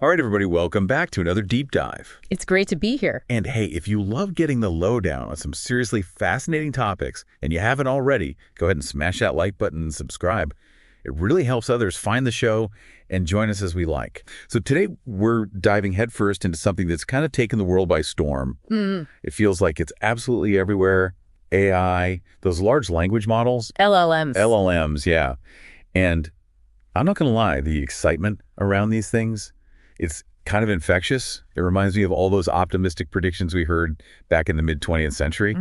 All right, everybody, welcome back to another deep dive. It's great to be here. And hey, if you love getting the lowdown on some seriously fascinating topics and you haven't already, go ahead and smash that like button and subscribe. It really helps others find the show and join us as we like. So today we're diving headfirst into something that's kind of taken the world by storm. It feels like it's absolutely everywhere. AI, those large language models. LLMs. LLMs, yeah. And I'm not going to lie, the excitement around these things, it's kind of infectious. It reminds me of all those optimistic predictions we heard back in the mid-20th century.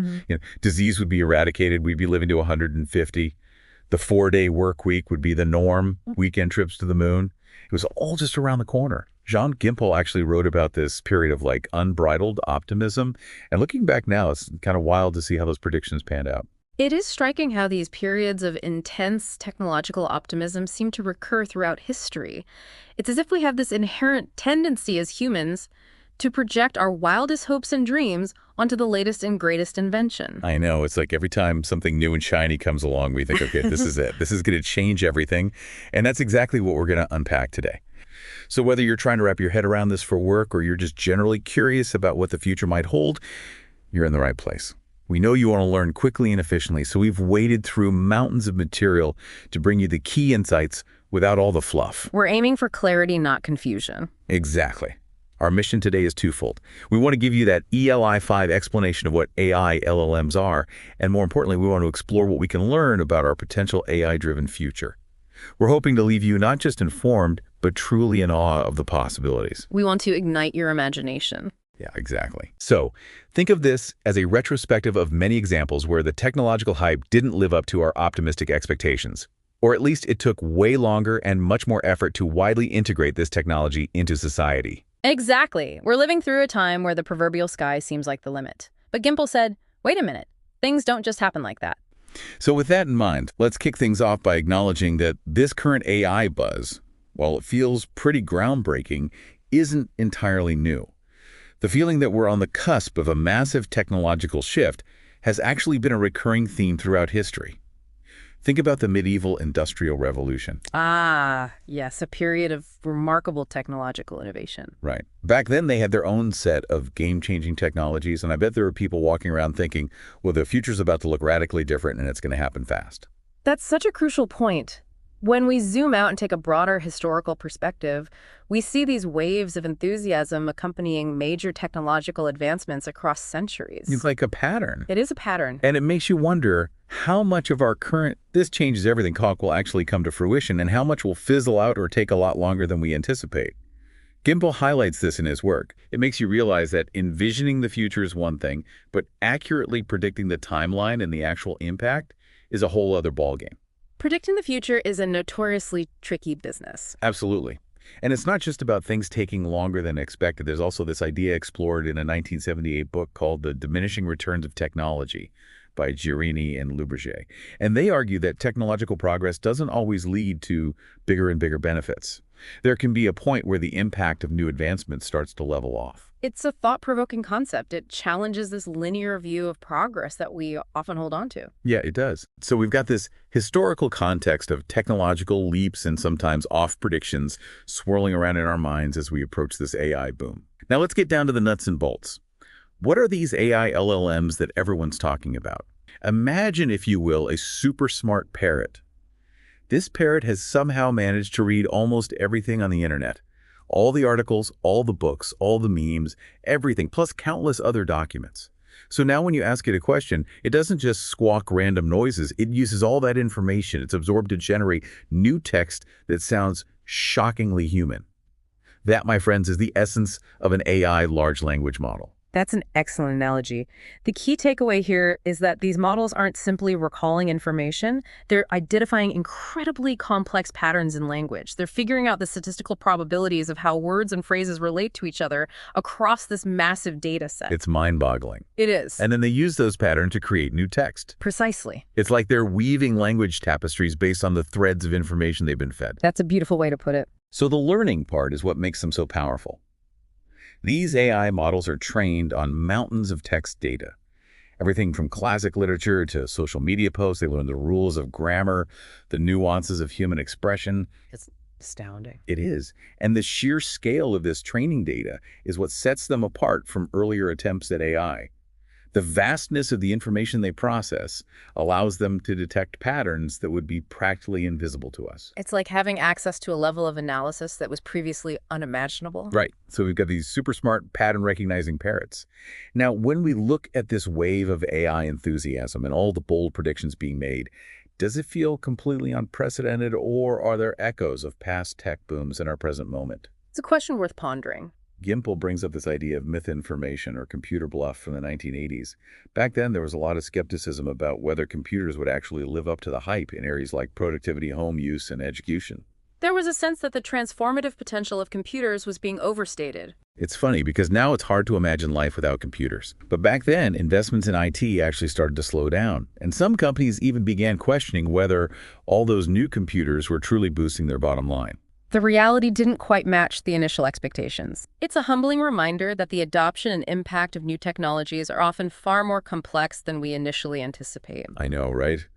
Disease would be eradicated. We'd be living to 150. The 4-day work week would be the norm. Weekend trips to the moon. It was all just around the corner. Jean Gimpel actually wrote about this period of like unbridled optimism. And looking back now, it's kind of wild to see how those predictions panned out. It is striking how these periods of intense technological optimism seem to recur throughout history. It's as if we have this inherent tendency as humans to project our wildest hopes and dreams onto the latest and greatest invention. I know. It's like every time something new and shiny comes along, we think, okay, this is it. This is going to change everything. And that's exactly what we're going to unpack today. So whether you're trying to wrap your head around this for work or you're just generally curious about what the future might hold, you're in the right place. We know you want to learn quickly and efficiently, so we've waded through mountains of material to bring you the key insights without all the fluff. We're aiming for clarity, not confusion. Exactly. Our mission today is twofold. We want to give you that ELI5 explanation of what AI LLMs are, and more importantly, we want to explore what we can learn about our potential AI-driven future. We're hoping to leave you not just informed, but truly in awe of the possibilities. We want to ignite your imagination. Yeah, exactly. So think of this as a retrospective of many examples where the technological hype didn't live up to our optimistic expectations. Or at least it took way longer and much more effort to widely integrate this technology into society. Exactly. We're living through a time where the proverbial sky seems like the limit. But Gimpel said, wait a minute, things don't just happen like that. So with that in mind, let's kick things off by acknowledging that this current AI buzz, while it feels pretty groundbreaking, isn't entirely new. The feeling that we're on the cusp of a massive technological shift has actually been a recurring theme throughout history. Think about the medieval Industrial Revolution. Ah, yes, a period of remarkable technological innovation. Right. Back then, they had their own set of game-changing technologies, and I bet there were people walking around thinking, well, the future's about to look radically different and it's going to happen fast. That's such a crucial point. When we zoom out and take a broader historical perspective, we see these waves of enthusiasm accompanying major technological advancements across centuries. It's like a pattern. It is a pattern. And it makes you wonder how much of our current "this changes everything" talk will actually come to fruition and how much will fizzle out or take a lot longer than we anticipate. Gimpel highlights this in his work. It makes you realize that envisioning the future is one thing, but accurately predicting the timeline and the actual impact is a whole other ballgame. Predicting the future is a notoriously tricky business. Absolutely. And it's not just about things taking longer than expected. There's also this idea explored in a 1978 book called The Diminishing Returns of Technology by Girini and Luberger. And they argue that technological progress doesn't always lead to bigger and bigger benefits. There can be a point where the impact of new advancements starts to level off. It's a thought-provoking concept. It challenges this linear view of progress that we often hold on to. Yeah, it does. So we've got this historical context of technological leaps and sometimes off predictions swirling around in our minds as we approach this AI boom. Now let's get down to the nuts and bolts. What are these AI LLMs that everyone's talking about? Imagine, if you will, a super smart parrot. This parrot has somehow managed to read almost everything on the internet. All the articles, all the books, all the memes, everything, plus countless other documents. So now when you ask it a question, it doesn't just squawk random noises. It uses all that information it's absorbed to generate new text that sounds shockingly human. That, my friends, is the essence of an AI large language model. That's an excellent analogy. The key takeaway here is that these models aren't simply recalling information. They're identifying incredibly complex patterns in language. They're figuring out the statistical probabilities of how words and phrases relate to each other across this massive data set. It's mind-boggling. It is. And then they use those patterns to create new text. Precisely. It's like they're weaving language tapestries based on the threads of information they've been fed. That's a beautiful way to put it. So the learning part is what makes them so powerful. These AI models are trained on mountains of text data. Everything from classic literature to social media posts. They learn the rules of grammar, the nuances of human expression. Astounding. It is. And the sheer scale of this training data is what sets them apart from earlier attempts at AI. The vastness of the information they process allows them to detect patterns that would be practically invisible to us. It's like having access to a level of analysis that was previously unimaginable. Right. So we've got these super smart pattern recognizing parrots. Now, when we look at this wave of AI enthusiasm and all the bold predictions being made, does it feel completely unprecedented, or are there echoes of past tech booms in our present moment? It's a question worth pondering. Gimpel brings up this idea of myth-information or computer bluff from the 1980s. Back then, there was a lot of skepticism about whether computers would actually live up to the hype in areas like productivity, home use, and education. There was a sense that the transformative potential of computers was being overstated. It's funny because now it's hard to imagine life without computers. But back then, investments in IT actually started to slow down. And some companies even began questioning whether all those new computers were truly boosting their bottom line. The reality didn't quite match the initial expectations. It's a humbling reminder that the adoption and impact of new technologies are often far more complex than we initially anticipate. I know, right?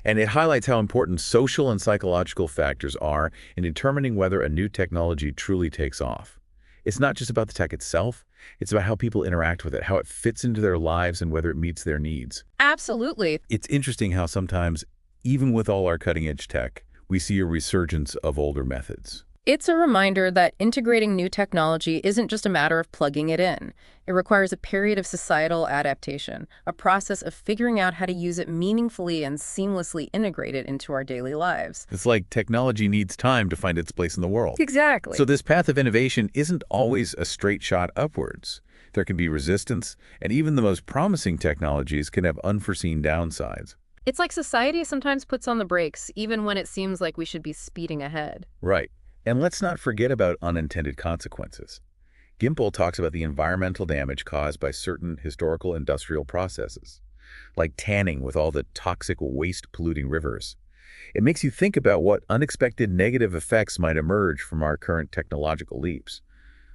And it highlights how important social and psychological factors are in determining whether a new technology truly takes off. It's not just about the tech itself, it's about how people interact with it, how it fits into their lives, and whether it meets their needs. Absolutely. It's interesting how sometimes, even with all our cutting-edge tech, we see a resurgence of older methods. It's a reminder that integrating new technology isn't just a matter of plugging it in. It requires a period of societal adaptation, a process of figuring out how to use it meaningfully and seamlessly integrate it into our daily lives. It's like technology needs time to find its place in the world. Exactly. So this path of innovation isn't always a straight shot upwards. There can be resistance, and even the most promising technologies can have unforeseen downsides. It's like society sometimes puts on the brakes, even when it seems like we should be speeding ahead. Right. And let's not forget about unintended consequences. Gimpel talks about the environmental damage caused by certain historical industrial processes, like tanning with all the toxic waste polluting rivers. It makes you think about what unexpected negative effects might emerge from our current technological leaps.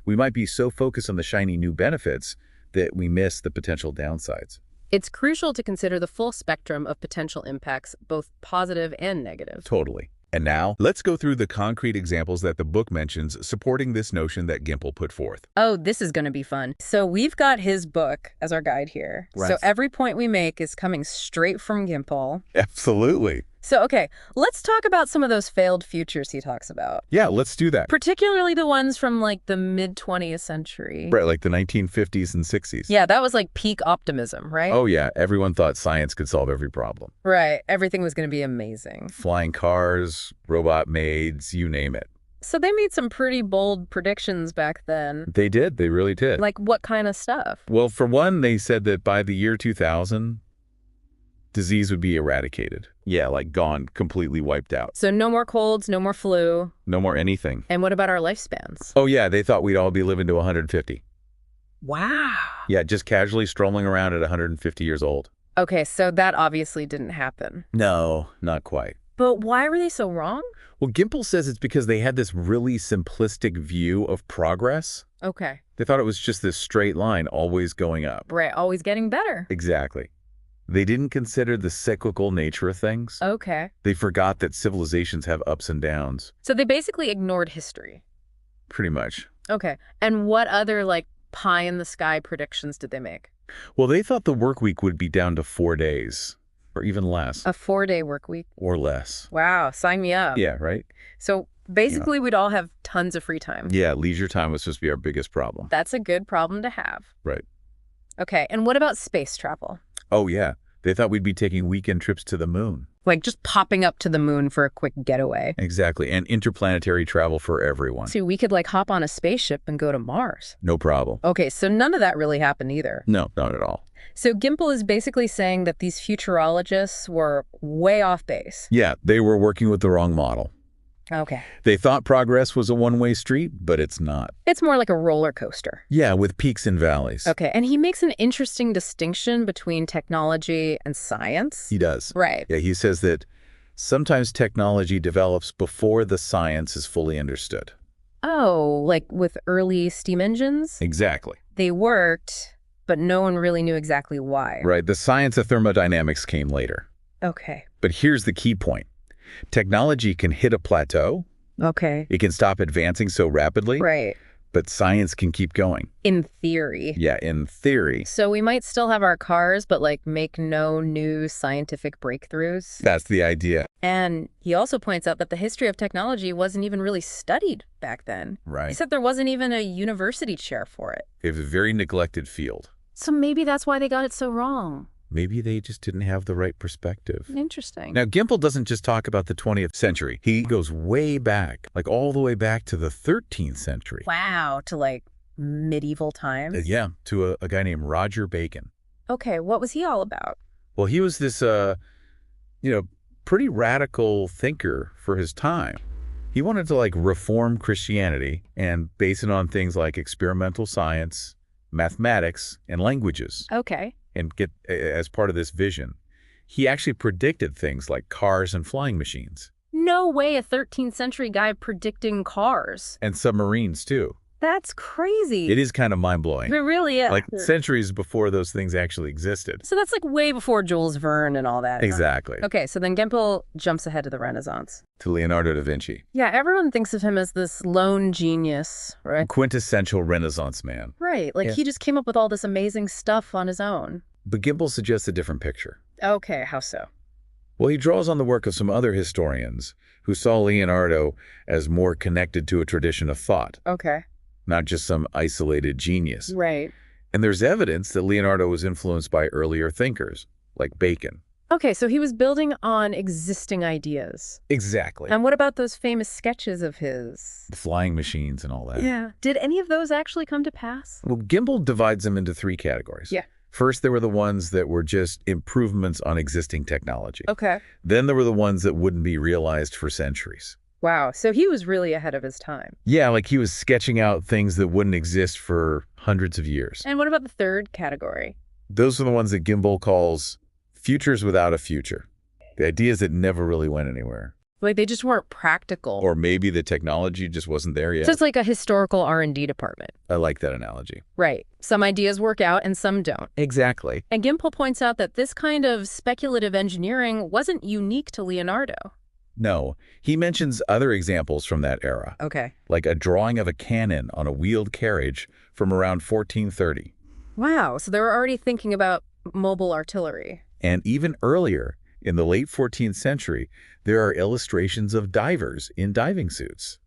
We might be so focused on the shiny new benefits that we miss the potential downsides. It's crucial to consider the full spectrum of potential impacts, both positive and negative. Totally. And now, let's go through the concrete examples that the book mentions supporting this notion that Gimpel put forth. Oh, this is going to be fun. So we've got his book as our guide here. Right. So every point we make is coming straight from Gimpel. Absolutely. So, okay, let's talk about some of those failed futures he talks about. Yeah, let's do that. Particularly the ones from, like, the mid-20th century. Right, like the 1950s and 60s. Yeah, that was like peak optimism, right? Oh, yeah. Everyone thought science could solve every problem. Right. Everything was going to be amazing. Flying cars, robot maids, you name it. So they made some pretty bold predictions back then. They did. They really did. Like what kind of stuff? Well, for one, they said that by the year 2000, disease would be eradicated. Yeah, like gone, completely wiped out. So no more colds, no more flu. No more anything. And what about our lifespans? Oh, yeah, they thought we'd all be living to 150. Wow. Yeah, just casually strolling around at 150 years old. Okay, so that obviously didn't happen. No, not quite. But why were they so wrong? Well, Gimpel says it's because they had this really simplistic view of progress. Okay. They thought it was just this straight line, always going up. Right, always getting better. Exactly. They didn't consider the cyclical nature of things. Okay. They forgot that civilizations have ups and downs. So they basically ignored history. Pretty much. Okay. And what other, like, pie-in-the-sky predictions did they make? Well, they thought the work week would be down to 4 days, or even less. A 4-day work week? Or less. Wow, sign me up. Yeah, right? So basically we'd all have tons of free time. Yeah, leisure time was supposed to be our biggest problem. That's a good problem to have. Right. Okay, and what about space travel? Oh, yeah. They thought we'd be taking weekend trips to the moon. Like just popping up to the moon for a quick getaway. Exactly, and interplanetary travel for everyone. So we could like hop on a spaceship and go to Mars. No problem. Okay, so none of that really happened either. No, not at all. So Gimpel is basically saying that these futurologists were way off base. Yeah, they were working with the wrong model. Okay. They thought progress was a one-way street, but it's not. It's more like a roller coaster. Yeah, with peaks and valleys. Okay, and he makes an interesting distinction between technology and science. He does. Right. Yeah, he says that sometimes technology develops before the science is fully understood. Oh, like with early steam engines? Exactly. They worked, but no one really knew exactly why. Right, the science of thermodynamics came later. Okay. But here's the key point. Technology can hit a plateau, Okay. It can stop advancing so rapidly, Right. but science can keep going. In theory. Yeah, in theory. So we might still have our cars, but like make no new scientific breakthroughs. That's the idea. And he also points out that the history of technology wasn't even really studied back then. Right. He said there wasn't even a university chair for it. It was a very neglected field. So maybe that's why they got it so wrong. Maybe they just didn't have the right perspective. Interesting. Now, Gimpel doesn't just talk about the 20th century. He goes way back, like all the way back to the 13th century. Wow, to like medieval times? Yeah, to a guy named Roger Bacon. Okay, what was he all about? Well, he was this, pretty radical thinker for his time. He wanted to, like, reform Christianity and base it on things like experimental science, mathematics, and languages. Okay. And get, as part of this vision, he actually predicted things like cars and flying machines. No way a 13th century guy predicting cars. And submarines, too. That's crazy. It is kind of mind-blowing. It really is. Like centuries before those things actually existed. So that's like way before Jules Verne and all that. Exactly. Okay, so then Gimpel jumps ahead to the Renaissance. To Leonardo da Vinci. Yeah, everyone thinks of him as this lone genius, right? Quintessential Renaissance man. Right, like he just came up with all this amazing stuff on his own. But Gimpel suggests a different picture. Okay, how so? Well, he draws on the work of some other historians who saw Leonardo as more connected to a tradition of thought, Okay. not just some isolated genius. Right. And there's evidence that Leonardo was influenced by earlier thinkers, like Bacon. Okay, so he was building on existing ideas. Exactly. And what about those famous sketches of his? The flying machines and all that. Yeah. Did any of those actually come to pass? Well, Gimpel divides them into three categories. Yeah. First, there were the ones that were just improvements on existing technology. Okay. Then there were the ones that wouldn't be realized for centuries. Wow, so he was really ahead of his time. Yeah, like he was sketching out things that wouldn't exist for hundreds of years. And what about the third category? Those are the ones that Gimpel calls futures without a future. The ideas that never really went anywhere. Like they just weren't practical. Or maybe the technology just wasn't there yet. So it's like a historical R&D department. I like that analogy. Right. Some ideas work out and some don't. Exactly. And Gimpel points out that this kind of speculative engineering wasn't unique to Leonardo. No, he mentions other examples from that era, Okay. like a drawing of a cannon on a wheeled carriage from around 1430. Wow, so they were already thinking about mobile artillery. And even earlier, in the late 14th century, there are illustrations of divers in diving suits.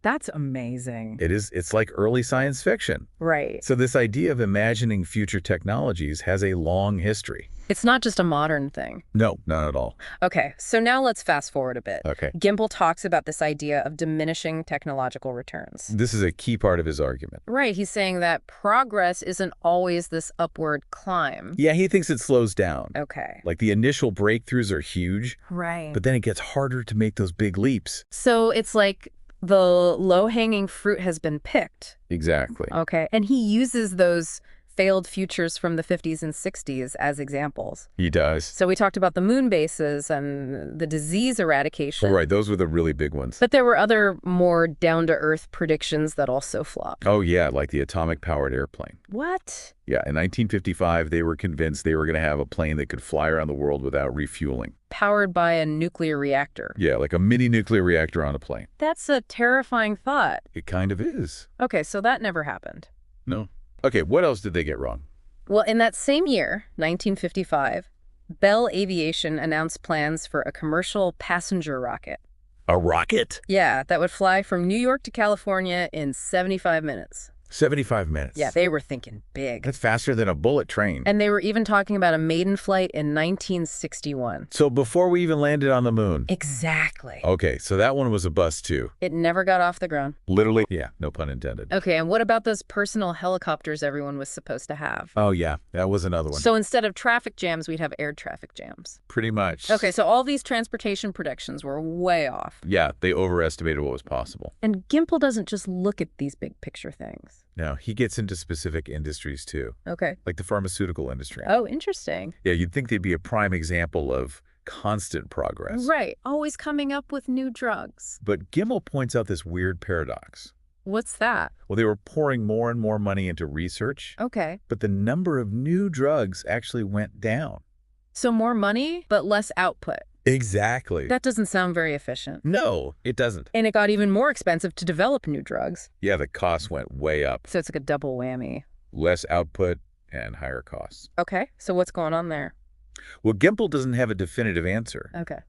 That's amazing. It's like early science fiction. Right. So this idea of imagining future technologies has a long history. It's not just a modern thing. No, not at all. Okay, so now let's fast forward a bit. Okay. Gimpel talks about this idea of diminishing technological returns. This is a key part of his argument. Right, he's saying that progress isn't always this upward climb. Yeah, he thinks it slows down. Okay. Like the initial breakthroughs are huge, Right. but then it gets harder to make those big leaps. So it's like the low-hanging fruit has been picked. Exactly. Okay, and he uses those failed futures from the 50s and 60s as examples. He does. So we talked about the moon bases and the disease eradication. Oh, right, those were the really big ones. But there were other more down-to-earth predictions that also flopped. Oh, yeah, like the atomic-powered airplane. What? Yeah, in 1955, they were convinced they were going to have a plane that could fly around the world without refueling. Powered by a nuclear reactor. Yeah, like a mini nuclear reactor on a plane. That's a terrifying thought. It kind of is. Okay, so that never happened. No. Okay, what else did they get wrong? Well, in that same year, 1955, Bell Aviation announced plans for a commercial passenger rocket. A rocket? Yeah, that would fly from New York to California in 75 minutes. 75 minutes. Yeah, they were thinking big. That's faster than a bullet train. And they were even talking about a maiden flight in 1961. So before we even landed on the moon. Exactly. Okay, so that one was a bust too. It never got off the ground. Literally? Yeah, no pun intended. Okay, and what about those personal helicopters everyone was supposed to have? Oh yeah, that was another one. So instead of traffic jams, we'd have air traffic jams. Pretty much. Okay, so all these transportation predictions were way off. Yeah, they overestimated what was possible. And Gimpel doesn't just look at these big picture things. No, he gets into specific industries too, Okay. like the pharmaceutical industry. Oh, interesting. Yeah, you'd think they'd be a prime example of constant progress. Right. Always coming up with new drugs. But Gimpel points out this weird paradox. What's that? Well, they were pouring more and more money into research, Okay. but the number of new drugs actually went down. So more money, but less output. Exactly. That doesn't sound very efficient. No, it doesn't. And it got even more expensive to develop new drugs. Yeah, the cost went way up. So it's like a double whammy. Less output and higher costs. Okay, so what's going on there? Well, Gimpel doesn't have a definitive answer. Okay.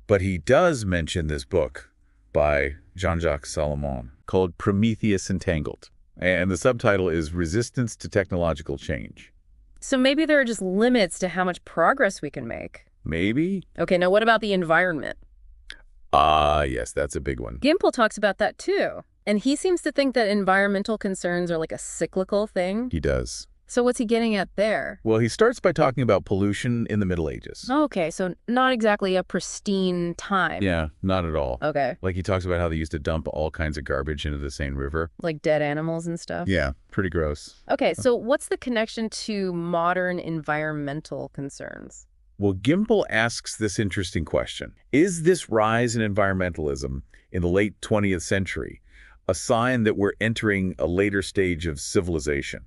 But he does mention this book by Jean-Jacques Salomon called Prometheus Entangled. And the subtitle is Resistance to Technological Change. So maybe there are just limits to how much progress we can make. Maybe? Okay, now what about the environment? Yes, that's a big one. Gimpel talks about that too. And he seems to think that environmental concerns are like a cyclical thing. He does. So what's he getting at there? Well, he starts by talking about pollution in the Middle Ages. Okay, so not exactly a pristine time. Yeah, not at all. Okay. Like he talks about how they used to dump all kinds of garbage into the Seine River. Like dead animals and stuff? Yeah, pretty gross. Okay, so what's the connection to modern environmental concerns? Well, Gimpel asks this interesting question. Is this rise in environmentalism in the late 20th century a sign that we're entering a later stage of civilization?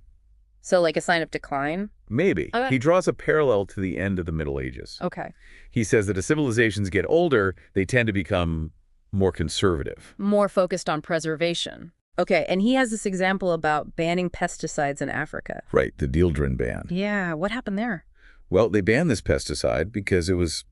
So like a sign of decline? Maybe. Okay. He draws a parallel to the end of the Middle Ages. Okay. He says that as civilizations get older, they tend to become more conservative. More focused on preservation. Okay, and he has this example about banning pesticides in Africa. Right, the dieldrin ban. Yeah, what happened there? Well, they banned this pesticide because it was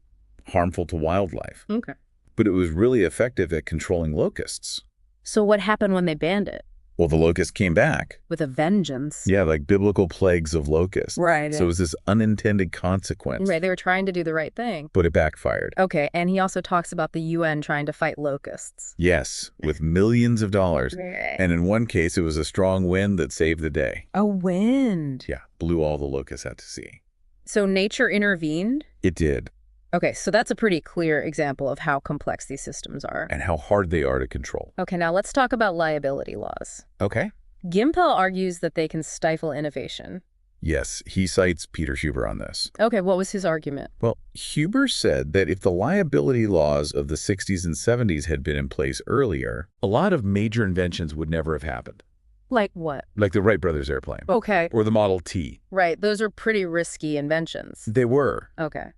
harmful to wildlife. Okay. But it was really effective at controlling locusts. So what happened when they banned it? Well, the locusts came back. With a vengeance. Yeah, like biblical plagues of locusts. Right. So it was this unintended consequence. Right, they were trying to do the right thing. But it backfired. Okay, and he also talks about the UN trying to fight locusts. Yes, with millions of dollars. And in one case, it was a strong wind that saved the day. A wind. Yeah, blew all the locusts out to sea. So nature intervened? It did. Okay, so that's a pretty clear example of how complex these systems are. And how hard they are to control. Okay, now let's talk about liability laws. Okay. Gimpel argues that they can stifle innovation. Yes, he cites Peter Huber on this. Okay, what was his argument? Well, Huber said that if the liability laws of the 60s and 70s had been in place earlier, a lot of major inventions would never have happened. Like what? Like the Wright brothers airplane. Okay. Or the Model T. Right, those are pretty risky inventions. They were. Okay.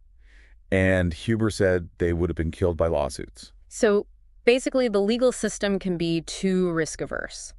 And Huber said they would have been killed by lawsuits. So basically the legal system can be too risk-averse.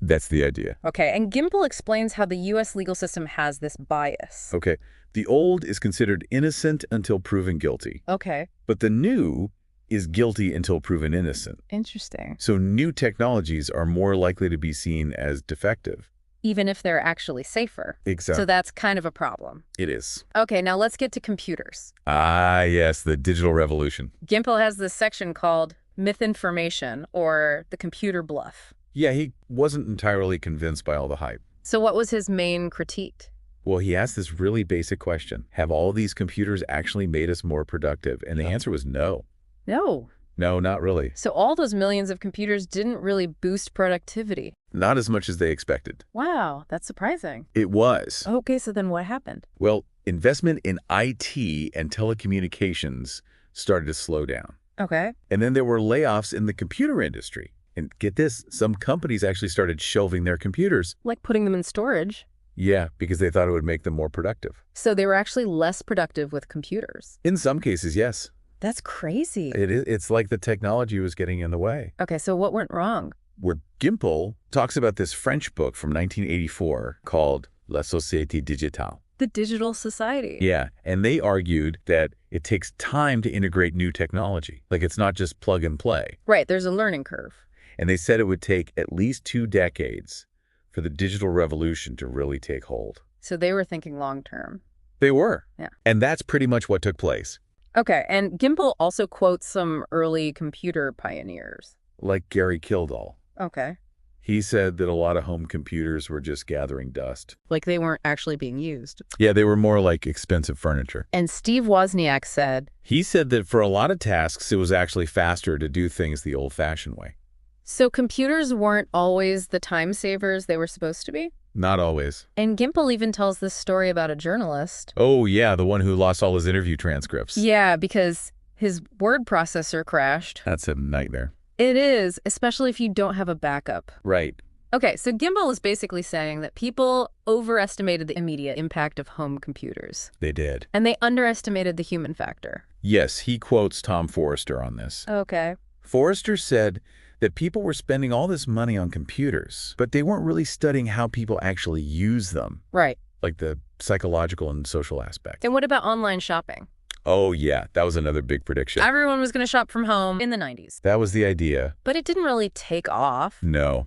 That's the idea. Okay, and Gimpel explains how the U.S. legal system has this bias. Okay, the old is considered innocent until proven guilty. Okay. But the new is guilty until proven innocent. Interesting. So new technologies are more likely to be seen as defective. Even if they're actually safer. Exactly. So that's kind of a problem. It is. Okay, now let's get to computers. Ah, yes, the digital revolution. Gimpel has this section called Myth-Information, or the computer bluff. Yeah, he wasn't entirely convinced by all the hype. So what was his main critique? Well, he asked this really basic question. Have all these computers actually made us more productive? And the answer was no. No. No, not really. So all those millions of computers didn't really boost productivity. Not as much as they expected. Wow, that's surprising. It was. Okay, so then what happened? Well, investment in IT and telecommunications started to slow down. Okay. And then there were layoffs in the computer industry. And get this, some companies actually started shelving their computers. Like putting them in storage. Yeah, because they thought it would make them more productive. So they were actually less productive with computers. In some cases, yes. That's crazy. It's like the technology was getting in the way. Okay, so what went wrong? Where Gimpel talks about this French book from 1984 called La Société Digitale. The digital society. Yeah, and they argued that it takes time to integrate new technology. Like it's not just plug and play. Right, there's a learning curve. And they said it would take at least 2 decades for the digital revolution to really take hold. So they were thinking long term. They were. Yeah. And that's pretty much what took place. Okay, and Gimpel also quotes some early computer pioneers. Like Gary Kildall. Okay. He said that a lot of home computers were just gathering dust. Like they weren't actually being used. Yeah, they were more like expensive furniture. And Steve Wozniak said... He said that for a lot of tasks, it was actually faster to do things the old-fashioned way. So computers weren't always the time savers they were supposed to be? Not always. And Gimpel even tells this story about a journalist. Oh, yeah, the one who lost all his interview transcripts. Yeah, because his word processor crashed. That's a nightmare. It is, especially if you don't have a backup. Right. Okay, so Gimpel is basically saying that people overestimated the immediate impact of home computers. They did. And they underestimated the human factor. Yes, he quotes Tom Forrester on this. Okay. Forrester said that people were spending all this money on computers, but they weren't really studying how people actually use them. Right. Like the psychological and social aspect. And what about online shopping? Oh, yeah, that was another big prediction. Everyone was going to shop from home in the 90s. That was the idea. But it didn't really take off. No,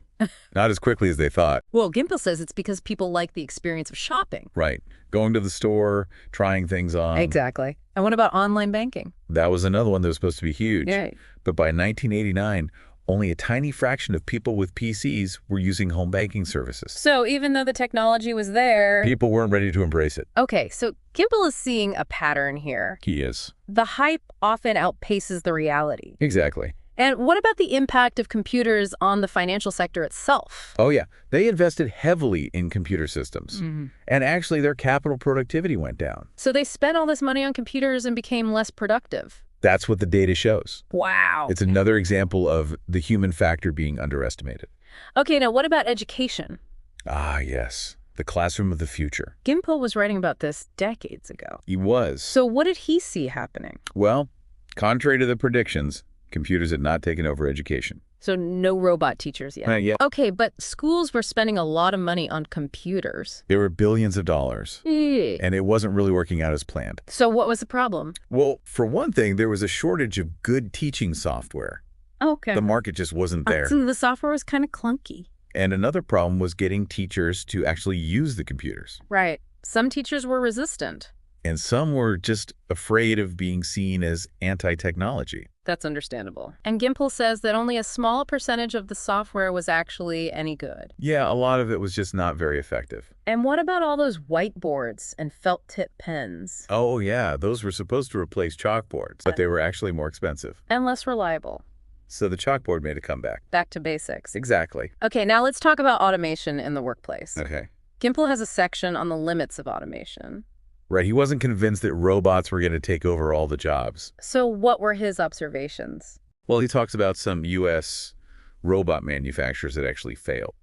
not as quickly as they thought. Well, Gimpel says it's because people like the experience of shopping. Right. Going to the store, trying things on. Exactly. And what about online banking? That was another one that was supposed to be huge. Yeah. But by 1989, only a tiny fraction of people with PCs were using home banking services. So even though the technology was there... People weren't ready to embrace it. Okay, so Gimpel is seeing a pattern here. He is. The hype often outpaces the reality. Exactly. And what about the impact of computers on the financial sector itself? Oh, yeah. They invested heavily in computer systems. And actually, their capital productivity went down. So they spent all this money on computers and became less productive. That's what the data shows. Wow. It's another example of the human factor being underestimated. Okay, now what about education? Ah, yes. The classroom of the future. Gimpel was writing about this decades ago. He was. So what did he see happening? Well, contrary to the predictions, computers had not taken over education. So no robot teachers yet. Not yet. Okay, but schools were spending a lot of money on computers. There were billions of dollars. And it wasn't really working out as planned. So what was the problem? Well, for one thing, there was a shortage of good teaching software. Okay. The market just wasn't there. So the software was kind of clunky. And another problem was getting teachers to actually use the computers. Right. Some teachers were resistant. And some were just afraid of being seen as anti-technology. That's understandable. And Gimpel says that only a small percentage of the software was actually any good. Yeah, a lot of it was just not very effective. And what about all those whiteboards and felt-tip pens? Oh, yeah, those were supposed to replace chalkboards, but they were actually more expensive. And less reliable. So the chalkboard made a comeback. Back to basics. Exactly. Okay, now let's talk about automation in the workplace. Okay. Gimpel has a section on the limits of automation. Right, he wasn't convinced that robots were going to take over all the jobs. So what were his observations? Well, he talks about some U.S. robot manufacturers that actually failed.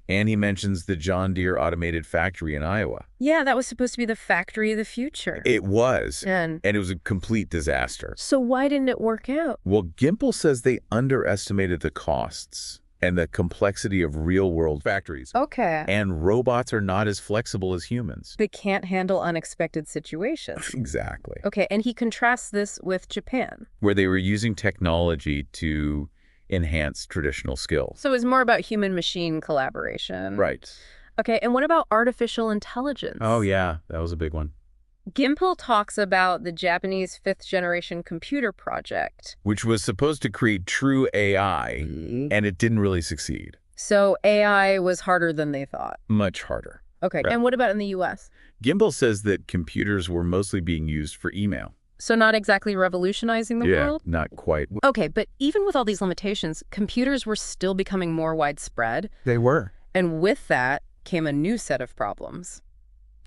And he mentions the John Deere automated factory in Iowa. Yeah, that was supposed to be the factory of the future. It was. And it was a complete disaster. So why didn't it work out? Well, Gimpel says they underestimated the costs and the complexity of real-world factories. Okay. And robots are not as flexible as humans. They can't handle unexpected situations. Exactly. Okay, and he contrasts this with Japan. Where they were using technology to enhance traditional skills. So it's more about human-machine collaboration. Right. Okay, and what about artificial intelligence? Oh, yeah, that was a big one. Gimpel talks about the Japanese fifth-generation computer project. Which was supposed to create true AI, and it didn't really succeed. So AI was harder than they thought. Much harder. Okay, Right. and what about in the U.S.? Gimpel says that computers were mostly being used for email. So not exactly revolutionizing the world? Not quite. Okay, but even with all these limitations, computers were still becoming more widespread. They were. And with that came a new set of problems.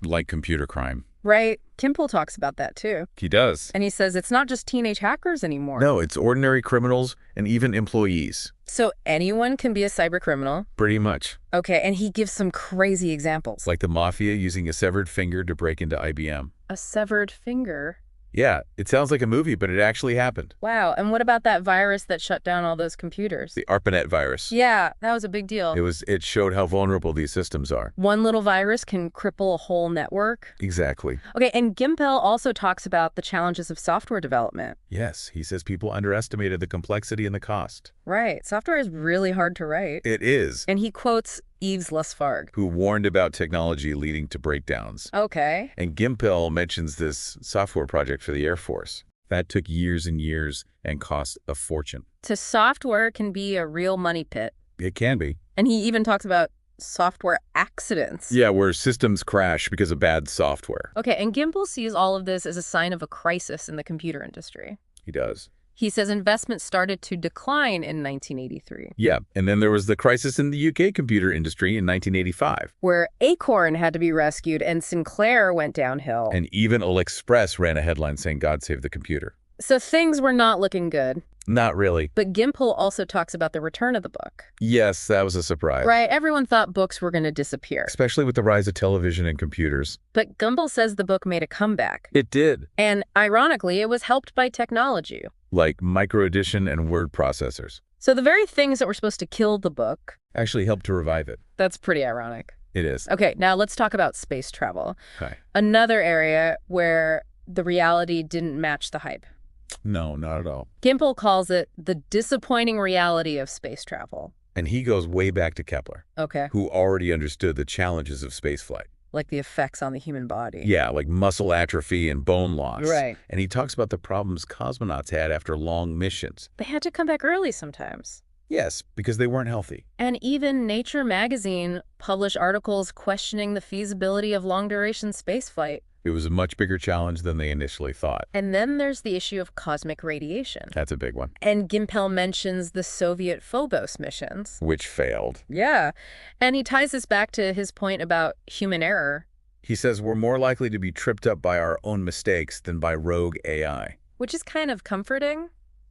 Like computer crime. Right? Gimpel talks about that too. He does. And he says it's not just teenage hackers anymore. No, it's ordinary criminals and even employees. So anyone can be a cybercriminal. Pretty much. Okay, and he gives some crazy examples. Like the mafia using a severed finger to break into IBM. A severed finger. Yeah, it sounds like a movie, but it actually happened. Wow, and what about that virus that shut down all those computers? The ARPANET virus. Yeah, that was a big deal. It showed how vulnerable these systems are. One little virus can cripple a whole network. Exactly. Okay, and Gimpel also talks about the challenges of software development. Yes, he says people underestimated the complexity and the cost. Right, software is really hard to write. It is. And he quotes Yves Lesfargue, Who warned about technology leading to breakdowns. Okay. And Gimpel mentions this software project for the Air Force. That took years and years and cost a fortune. So software can be a real money pit. It can be. And he even talks about software accidents. Yeah, where systems crash because of bad software. Okay, and Gimpel sees all of this as a sign of a crisis in the computer industry. He does. He says investment started to decline in 1983. Yeah, and then there was the crisis in the UK computer industry in 1985. Where Acorn had to be rescued and Sinclair went downhill. And even Express ran a headline saying, God save the computer. So things were not looking good. Not really. But Gimpel also talks about the return of the book. Yes, that was a surprise. Right, everyone thought books were going to disappear. Especially with the rise of television and computers. But Gimpel says the book made a comeback. It did. And ironically, it was helped by technology. Like microedition and word processors. So the very things that were supposed to kill the book Actually helped to revive it. That's pretty ironic. It is. Okay, now let's talk about space travel. Okay. Another area where the reality didn't match the hype. No, not at all. Gimpel calls it the disappointing reality of space travel. And he goes way back to Kepler, Okay. who already understood the challenges of spaceflight. Like the effects on the human body. Yeah, like muscle atrophy and bone loss. Right. And he talks about the problems cosmonauts had after long missions. They had to come back early sometimes. Yes, because they weren't healthy. And even Nature magazine published articles questioning the feasibility of long-duration spaceflight. It was a much bigger challenge than they initially thought. And then there's the issue of cosmic radiation. That's a big one. And Gimpel mentions the Soviet Phobos missions. Which failed. Yeah. And he ties this back to his point about human error. He says we're more likely to be tripped up by our own mistakes than by rogue AI. Which is kind of comforting.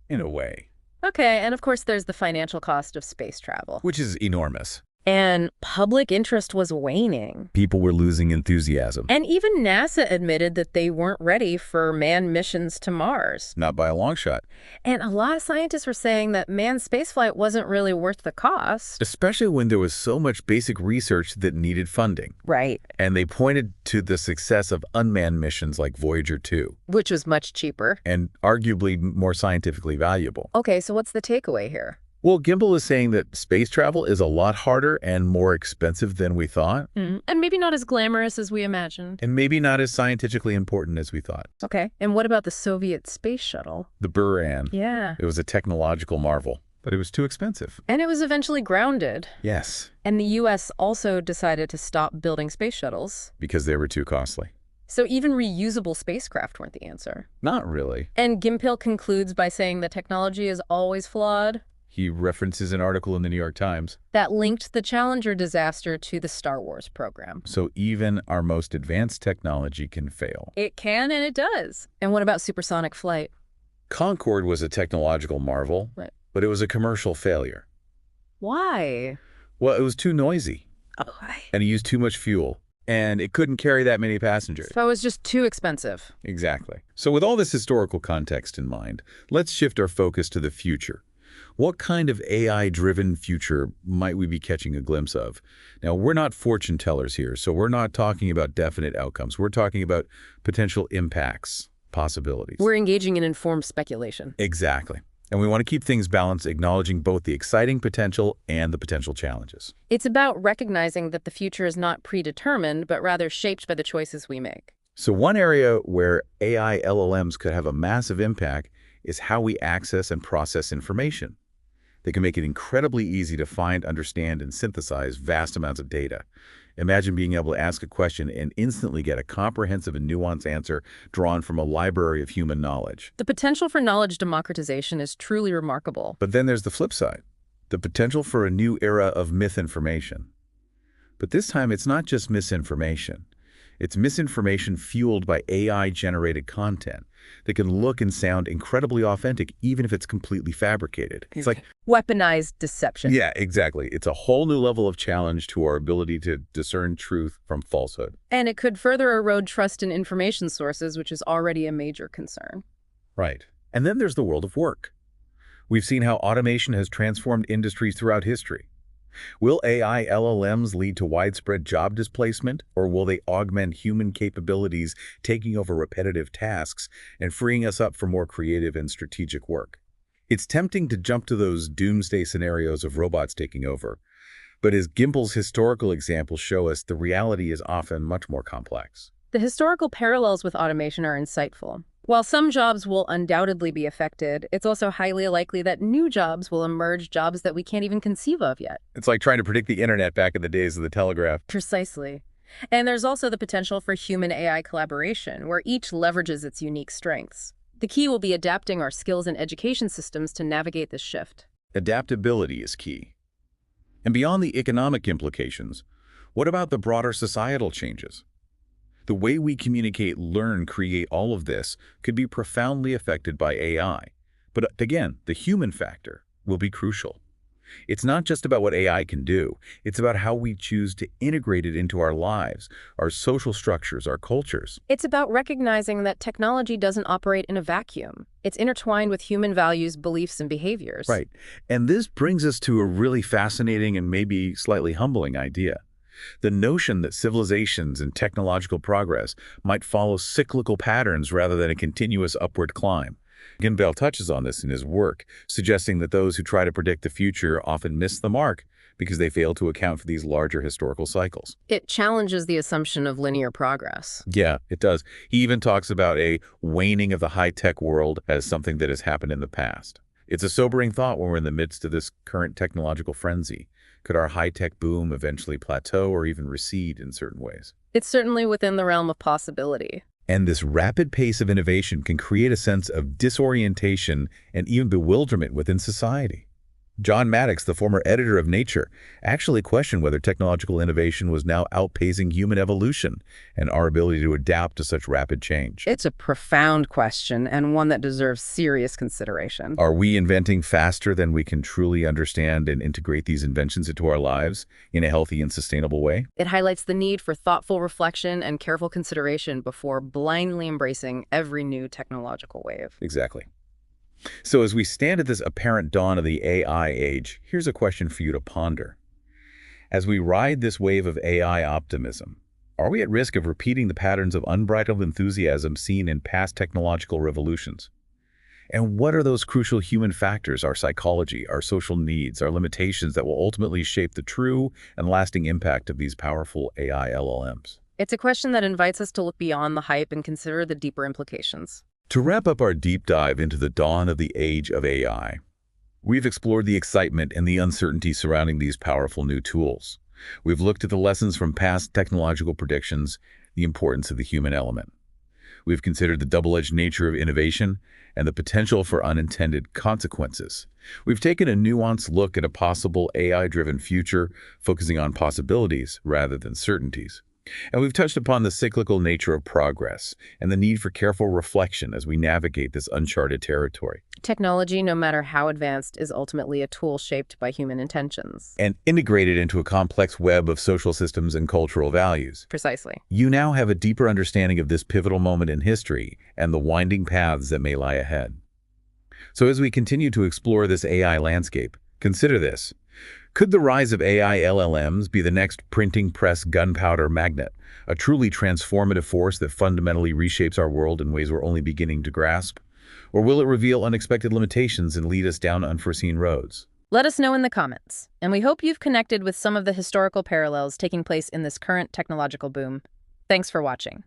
In a way. Okay, and of course there's the financial cost of space travel. Which is enormous. And public interest was waning. People were losing enthusiasm. And even NASA admitted that they weren't ready for manned missions to Mars. Not by a long shot. And a lot of scientists were saying that manned spaceflight wasn't really worth the cost. Especially when there was so much basic research that needed funding. Right. And they pointed to the success of unmanned missions like Voyager 2. Which was much cheaper. And arguably more scientifically valuable. Okay, so what's the takeaway here? Well, Gimpel is saying that space travel is a lot harder and more expensive than we thought. And maybe not as glamorous as we imagined. And maybe not as scientifically important as we thought. Okay, and what about the Soviet space shuttle? The Buran. Yeah. It was a technological marvel, but it was too expensive. And it was eventually grounded. Yes. And the U.S. also decided to stop building space shuttles. Because they were too costly. So even reusable spacecraft weren't the answer. Not really. And Gimpel concludes by saying that technology is always flawed. He references an article in the New York Times that linked the Challenger disaster to the Star Wars program. So even our most advanced technology can fail. It can and it does. And what about supersonic flight? Concorde was a technological marvel, Right. But it was a commercial failure. Why? Well, it was too noisy. Oh, why? And it used too much fuel. And it couldn't carry that many passengers. So it was just too expensive. Exactly. So with all this historical context in mind, let's shift our focus to the future. What kind of AI-driven future might we be catching a glimpse of? Now, we're not fortune tellers here, so we're not talking about definite outcomes. We're talking about potential impacts, possibilities. We're engaging in informed speculation. Exactly. And we want to keep things balanced, acknowledging both the exciting potential and the potential challenges. It's about recognizing that the future is not predetermined, but rather shaped by the choices we make. So one area where AI LLMs could have a massive impact is how we access and process information. They can make it incredibly easy to find, understand, and synthesize vast amounts of data. Imagine being able to ask a question and instantly get a comprehensive and nuanced answer drawn from a library of human knowledge. The potential for knowledge democratization is truly remarkable. But then there's the flip side, the potential for a new era of misinformation. But this time, it's not just misinformation. It's misinformation fueled by AI-generated content that can look and sound incredibly authentic, even if it's completely fabricated. It's like weaponized deception. Yeah, exactly. It's a whole new level of challenge to our ability to discern truth from falsehood. And it could further erode trust in information sources, which is already a major concern. Right. And then there's the world of work. We've seen how automation has transformed industries throughout history. Will AI LLMs lead to widespread job displacement, or will they augment human capabilities, taking over repetitive tasks and freeing us up for more creative and strategic work? It's tempting to jump to those doomsday scenarios of robots taking over, but as Gimpel's historical examples show us, the reality is often much more complex. The historical parallels with automation are insightful. While some jobs will undoubtedly be affected, it's also highly likely that new jobs will emerge, jobs that we can't even conceive of yet. It's like trying to predict the internet back in the days of the telegraph. Precisely. And there's also the potential for human-AI collaboration, where each leverages its unique strengths. The key will be adapting our skills and education systems to navigate this shift. Adaptability is key. And beyond the economic implications, what about the broader societal changes? The way we communicate, learn, create, all of this could be profoundly affected by AI. But again, the human factor will be crucial. It's not just about what AI can do, it's about how we choose to integrate it into our lives, our social structures, our cultures. It's about recognizing that technology doesn't operate in a vacuum. It's intertwined with human values, beliefs, and behaviors. Right. And this brings us to a really fascinating and maybe slightly humbling idea. The notion that civilizations and technological progress might follow cyclical patterns rather than a continuous upward climb. Gimpel touches on this in his work, suggesting that those who try to predict the future often miss the mark because they fail to account for these larger historical cycles. It challenges the assumption of linear progress. Yeah, it does. He even talks about a waning of the high-tech world as something that has happened in the past. It's a sobering thought when we're in the midst of this current technological frenzy. Could our high-tech boom eventually plateau or even recede in certain ways? It's certainly within the realm of possibility. And this rapid pace of innovation can create a sense of disorientation and even bewilderment within society. John Maddox, the former editor of Nature, actually questioned whether technological innovation was now outpacing human evolution and our ability to adapt to such rapid change. It's a profound question and one that deserves serious consideration. Are we inventing faster than we can truly understand and integrate these inventions into our lives in a healthy and sustainable way? It highlights the need for thoughtful reflection and careful consideration before blindly embracing every new technological wave. Exactly. So as we stand at this apparent dawn of the AI age, here's a question for you to ponder. As we ride this wave of AI optimism, are we at risk of repeating the patterns of unbridled enthusiasm seen in past technological revolutions? And what are those crucial human factors, our psychology, our social needs, our limitations that will ultimately shape the true and lasting impact of these powerful AI LLMs? It's a question that invites us to look beyond the hype and consider the deeper implications. To wrap up our deep dive into the dawn of the age of AI, we've explored the excitement and the uncertainty surrounding these powerful new tools. We've looked at the lessons from past technological predictions, the importance of the human element. We've considered the double-edged nature of innovation and the potential for unintended consequences. We've taken a nuanced look at a possible AI-driven future, focusing on possibilities rather than certainties. And we've touched upon the cyclical nature of progress and the need for careful reflection as we navigate this uncharted territory. Technology, no matter how advanced, is ultimately a tool shaped by human intentions. And integrated into a complex web of social systems and cultural values. Precisely. You now have a deeper understanding of this pivotal moment in history and the winding paths that may lie ahead. So as we continue to explore this AI landscape, consider this. Could the rise of AI LLMs be the next printing press gunpowder magnet, a truly transformative force that fundamentally reshapes our world in ways we're only beginning to grasp? Or will it reveal unexpected limitations and lead us down unforeseen roads? Let us know in the comments, and we hope you've connected with some of the historical parallels taking place in this current technological boom. Thanks for watching.